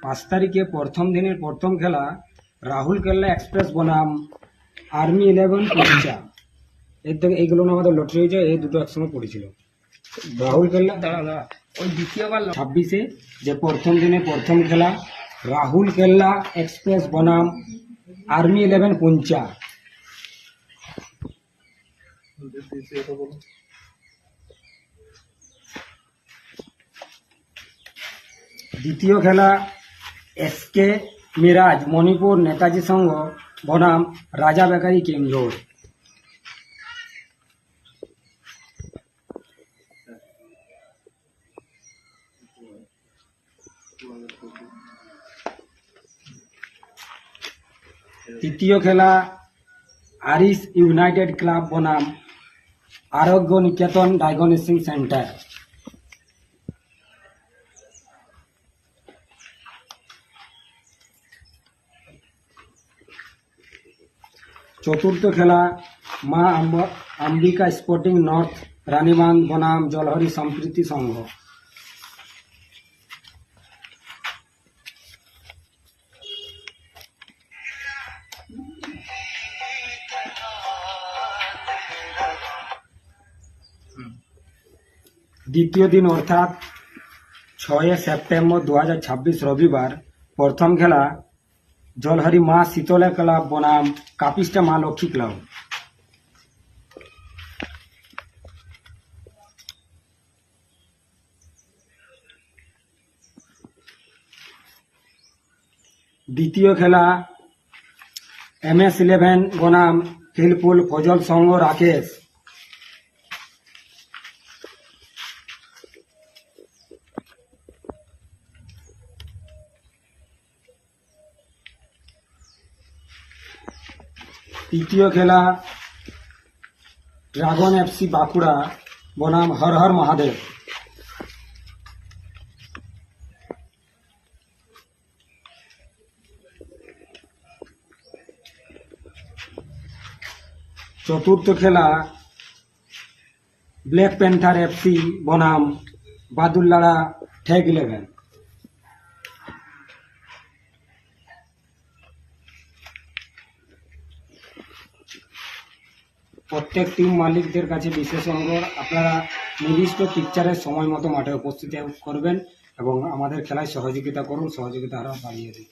5 তারিখে প্রথম দিনের প্রথম খেলা রাহুল কেল্লা এক্সপ্রেস বনাম আর্মি 11 পুলিচা। এর থেকে এইগুলো না আমাদের লটারি হয়েছে, এই দুটো একসঙ্গে পড়েছিল। রাহুল কেল্লা ওই দ্বিতীয়বার 26-এ যে প্রথম দিনে প্রথম খেলা রাহুল কেল্লা এক্সপ্রেস বনাম আর্মি 11 পুঞ্চা। দ্বিতীয় খেলা এসকে মিরাজ মণিপুর নেতাজি সংঘ বনাম রাজা বেকারি কেন্দর। তৃতীয় খেলা আরিস ইউনাইটেড ক্লাব বনাম আরোগ্য নিকেতন ডায়াগনস্টিক সেন্টার। চতুর্থ খেলা মা আম্বিকা স্পোর্টিং নর্থ রানীবাঁধ বনাম জলহরি সম্প্রীতি সংঘ। দ্বিতীয় দিন অর্থাৎ 6 সেপ্টেম্বর 2026 রবিবার প্রথম খেলা জলহরি মা শীতলা ক্লাব বনাম কাপিস্টা মা লক্ষ্মী ক্লাব। দ্বিতীয় খেলা MS11 বনাম হিলপুল ফজল সংঘ রাকেশ। তৃতীয় খেলা ড্রাগন FC বাঁকুড়া বনাম হর হর মহাদেব। চতুর্থ খেলা ব্ল্যাক প্যান্থার FC বনাম বাদুল্লাড়া ঠেক 11। প্রত্যেক টিম মালিকদের কাছে বিশেষ অনুরোধ, আপনারা নির্দিষ্ট পিকচারের সময় মতো মাঠে উপস্থিত করবেন এবং আমাদের খেলায় সহযোগিতা করুন, সহযোগিতা আরও বাড়িয়ে দিন।